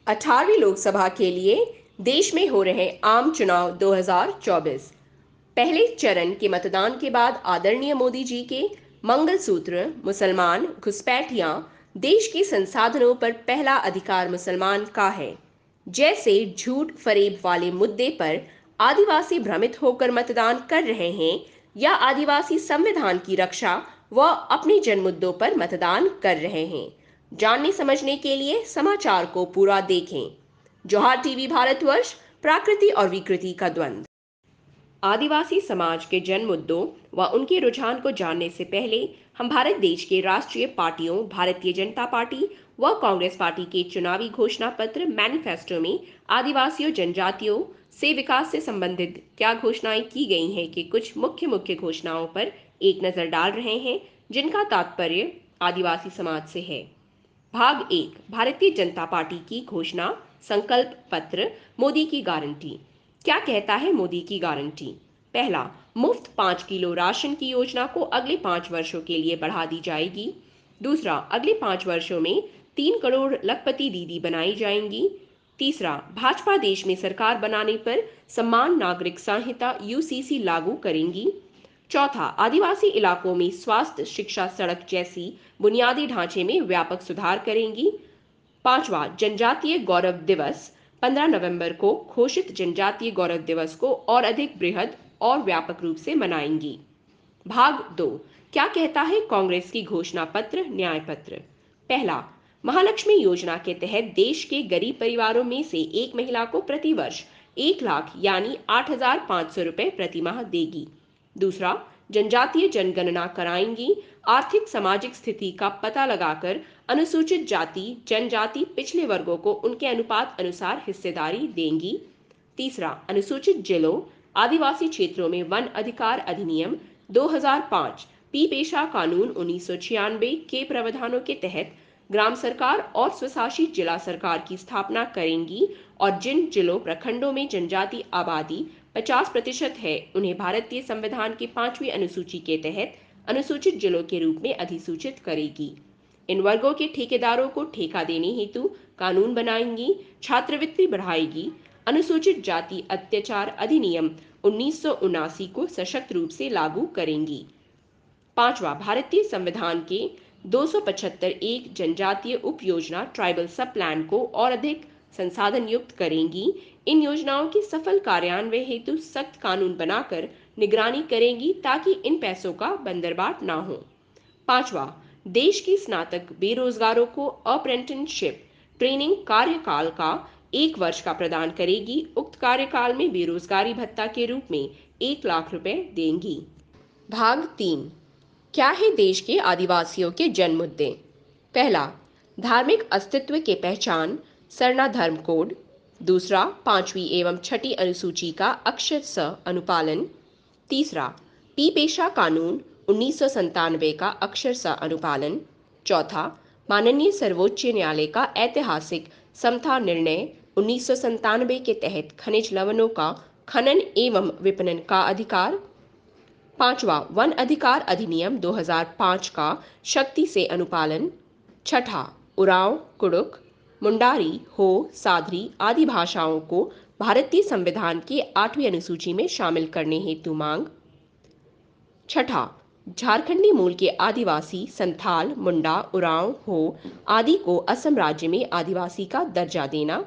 18वीं लोकसभा के लिए देश में हो रहे आम चुनाव 2024। पहले चरण के मतदान के बाद आदरणीय मोदी जी के मंगलसूत्र मुसलमान घुसपैठियां देश के संसाधनों पर पहला अधिकार मुसलमान का है जैसे झूठ फरेब वाले मुद्दे पर आदिवासी भ्रमित होकर मतदान कर रहे हैं या आदिवासी संविधान की रक्षा व अपने जन मुद्दों पर मतदान कर रहे हैं। जानने समझने के लिए समाचार को पूरा देखें। जौहर टीवी भारतवर्ष, प्राकृति और विकृति का द्वंद्व। आदिवासी समाज के जन मुद्दों व उनके रुझान को जानने से पहले हम भारत देश के राष्ट्रीय पार्टियों भारतीय जनता पार्टी व कांग्रेस पार्टी के चुनावी घोषणा पत्र मैनिफेस्टो में आदिवासियों जनजातियों से विकास से संबंधित क्या घोषणाएं की गई हैं कि कुछ मुख्य मुख्य घोषणाओं पर एक नजर डाल रहे हैं जिनका तात्पर्य आदिवासी समाज से है। भाग 1, भारतीय जनता पार्टी की घोषणा संकल्प पत्र, मोदी की गारंटी। क्या कहता है मोदी की गारंटी? पहला, मुफ्त 5 किलो राशन की योजना को अगले 5 वर्षों के लिए बढ़ा दी जाएगी। दूसरा, अगले 5 वर्षों में 3 करोड़ लखपति दीदी बनाई जाएंगी। तीसरा, भाजपा देश में सरकार बनाने पर समान नागरिक संहिता यूसीसी लागू करेंगी। चौथा, आदिवासी इलाकों में स्वास्थ्य शिक्षा सड़क जैसी बुनियादी ढांचे में व्यापक सुधार करेंगी। पांचवा, जनजातीय गौरव दिवस 15 नवंबर को घोषित जनजातीय गौरव दिवस को और अधिक बृहद और व्यापक रूप से मनाएंगी। भाग 2, क्या कहता है कांग्रेस की घोषणा पत्र न्याय पत्र? पहला, महालक्ष्मी योजना के तहत देश के गरीब परिवारों में से एक महिला को प्रति वर्ष 1 लाख यानी 8,500 रुपए प्रति माह देगी। दूसरा, जनजातीय जनगणना कराएंगी, आर्थिक सामाजिक स्थिति का पता लगाकर अनुसूचित जाति जनजाति पिछले वर्गों को उनके अनुपात अनुसार हिस्सेदारी देंगी। तीसरा, अनुसूचित जिलों आदिवासी क्षेत्रों में वन अधिकार अधिनियम 2005 पी पेशा कानून 1996 के प्रावधानों के तहत ग्राम सरकार और स्वशासित जिला सरकार की स्थापना करेंगी और जिन जिलों प्रखंडों में जनजाति आबादी 50% है उन्हें भारतीय संविधान के 5वीं अनुसूची के तहत अनुसूचित जिलों के रूप में अधिसूचित करेगी। इन वर्गों के ठेकेदारों को ठेका देने हेतु कानून बनाएंगी, छात्रवृत्ति बढ़ाएगी, अनुसूचित जाति अत्याचार अधिनियम 1979 को सशक्त रूप से लागू करेंगी। पांचवा, भारतीय संविधान के 275 एक जनजातीय उप योजना ट्राइबल सब प्लान को और अधिक संसाधन युक्त करेंगी। इन योजनाओं के सफल कार्यान्वयन हेतु सख्त कानून बनाकर निगरानी करेंगी ताकि इन पैसों का बंदरबाट ना हो। पांचवा, देश के स्नातक बेरोजगारों को अप्रेंटिसशिप ट्रेनिंग कार्यकाल का 1 वर्ष का प्रदान करेगी। उक्त कार्यकाल में बेरोजगारी भत्ता के रूप में 1 लाख रुपए देंगी। भाग 3, क्या है देश के आदिवासियों के जन मुद्दे? पहला, धार्मिक अस्तित्व के पहचान सरना धर्म कोड। दूसरा, 5वीं एवं 6ठी अनुसूची का अक्षर स अनुपालन। तीसरा, पी पेशा कानून 1997 का अक्षर स अनुपालन। चौथा, माननीय सर्वोच्च न्यायालय का ऐतिहासिक समता निर्णय 1997 के तहत खनिज लवणों का खनन एवं विपणन का अधिकार। पांचवा, वन अधिकार अधिनियम 2005 का शक्ति से अनुपालन। छठा, उरांव कुडुख मुंडारी हो सादरी आदि भाषाओं को भारतीय संविधान की 8वीं अनुसूची में शामिल करने हेतु मांग। छठा, झारखंडी मूल के आदिवासी संथाल मुंडा उरांव हो आदि को असम राज्य में आदिवासी का दर्जा देना।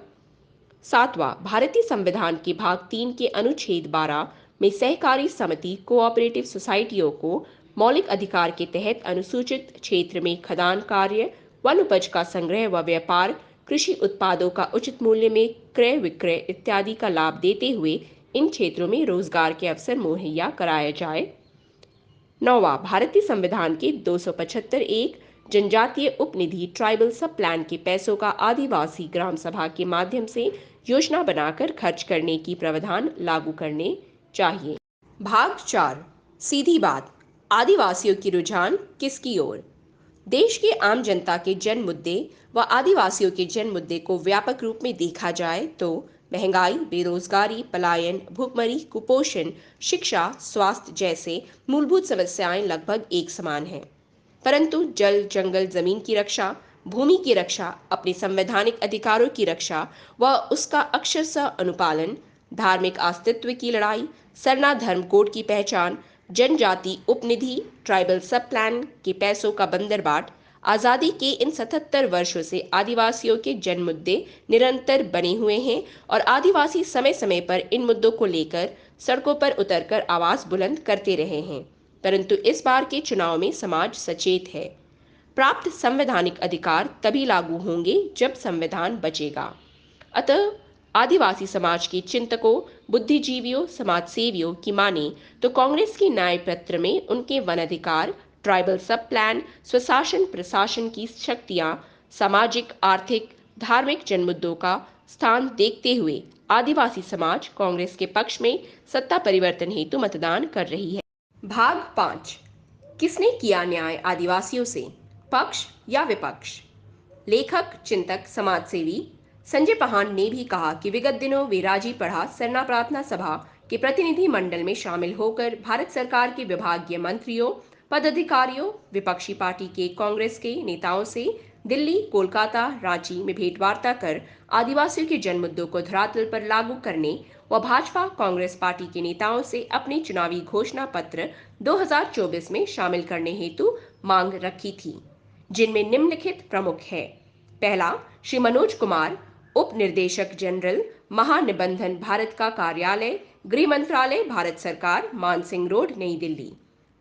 सातवां, भारतीय संविधान के भाग 3 के अनुच्छेद 12 में सहकारी समिति कोऑपरेटिव सोसाइटियों को मौलिक अधिकार के तहत अनुसूचित क्षेत्र में खदान कार्य वन उपज का संग्रह व व्यापार कृषि उत्पादों का उचित मूल्य में क्रय विक्रय इत्यादि का लाभ देते हुए इन क्षेत्रों में रोजगार के अवसर मुहैया कराया जाए। नौवां, भारतीय संविधान के 275 एक जनजातीय उपनिधि ट्राइबल सब प्लान के पैसों का आदिवासी ग्राम सभा के माध्यम से योजना बनाकर खर्च करने की प्रावधान लागू करने चाहिए। भाग 4, सीधी बात, आदिवासियों की रुझान किसकी ओर? देश के आम जनता के जन मुद्दे व आदिवासियों के जन मुद्दे को व्यापक रूप में देखा जाए तो महंगाई, बेरोजगारी, पलायन, भूखमरी, कुपोषण, शिक्षा, स्वास्थ्य जैसे मूलभूत समस्याएं लगभग एक समान हैं। परंतु जल, जंगल, जमीन की रक्षा, भूमि की रक्षा, अपने संवैधानिक अधिकारों की रक्षा व उसका अक्षरशः अनुपालन, धार्मिक अस्तित्व की लड़ाई, सरना धर्म कोड की पहचान, जनजाति उपनिधि, ट्राइबल सब प्लान के पैसों का बंदरबाट, आज़ादी के इन 77 वर्षों से आदिवासियों के जन मुद्दे निरंतर बने हुए हैं और आदिवासी समय समय पर इन मुद्दों को लेकर सड़कों पर उतरकर आवाज बुलंद करते रहे हैं। परंतु इस बार के चुनाव में समाज सचेत है। प्राप्त संवैधानिक अधिकार तभी लागू होंगे जब संविधान बचेगा। अतः आदिवासी समाज के चिंतकों, बुद्धिजीवियों, समाज सेवियों की माने तो कांग्रेस के न्याय पत्र में उनके वन अधिकार, ट्राइबल सब प्लान, स्वशासन प्रशासन की शक्तियां, सामाजिक, आर्थिक, धार्मिक जन मुद्दों का स्थान देखते हुए आदिवासी समाज कांग्रेस के पक्ष में सत्ता परिवर्तन हेतु मतदान कर रही है। भाग 5। किसने किया न्याय आदिवासियों से, पक्ष या विपक्ष? लेखक, चिंतक, समाजसेवी संजय पहान ने भी कहा कि विगत दिनों वे राजी पढ़ा सरना प्रार्थना सभा के प्रतिनिधि मंडल में शामिल होकर भारत सरकार के विभागीय मंत्रियों, पदाधिकारियों, विपक्षी पार्टी के कांग्रेस के नेताओं से दिल्ली, कोलकाता, रांची में भेंटवार्ता कर आदिवासियों के जन मुद्दों को धरातल पर लागू करने व भाजपा कांग्रेस पार्टी के नेताओं से अपने चुनावी घोषणा पत्र 2024 में शामिल करने हेतु मांग रखी थी, जिनमें निम्नलिखित प्रमुख है। पहला, श्री मनोज कुमार, उप निर्देशक जनरल, महानिबंधन भारत का कार्यालय, गृह मंत्रालय, भारत सरकार, मानसिंह रोड, नई दिल्ली।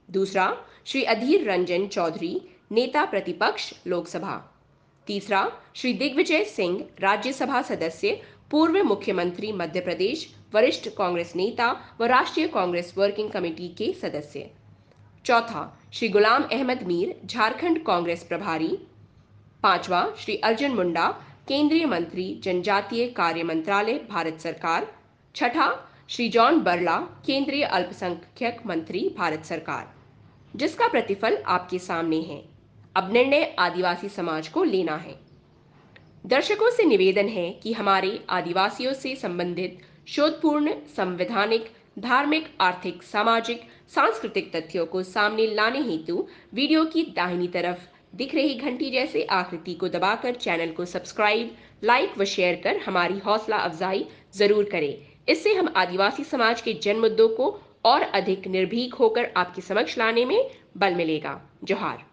दूसरा, श्री अधीर रंजन चौधरी, नेता प्रतिपक्ष, लोकसभा। तीसरा, श्री दिग्विजय सिंह, राज्यसभा सदस्य, पूर्व मुख्यमंत्री मध्य प्रदेश, वरिष्ठ कांग्रेस नेता व राष्ट्रीय कांग्रेस वर्किंग कमेटी के सदस्य। चौथा, श्री गुलाम अहमद मीर, झारखंड कांग्रेस प्रभारी। पांचवा, श्री अर्जुन मुंडा, केंद्रीय मंत्री, जनजातीय कार्य मंत्रालय, भारत सरकार। छठा, श्री जॉन बरला, केंद्रीय अल्पसंख्यक मंत्री, भारत सरकार। जिसका प्रतिफल आपके सामने है। अब निर्णय आदिवासी समाज को लेना है। दर्शकों से निवेदन है कि हमारे आदिवासियों से संबंधित शोधपूर्ण, संवैधानिक, धार्मिक, आर्थिक, सामाजिक, सांस्कृतिक तथ्यों को सामने लाने हेतु वीडियो की दाहिनी तरफ दिख रही घंटी जैसे आकृति को दबाकर चैनल को सब्सक्राइब, लाइक व शेयर कर हमारी हौसला अफजाई जरूर करें। इससे हम आदिवासी समाज के जन मुद्दों को और अधिक निर्भीक होकर आपके समक्ष लाने में बल मिलेगा। जोहार।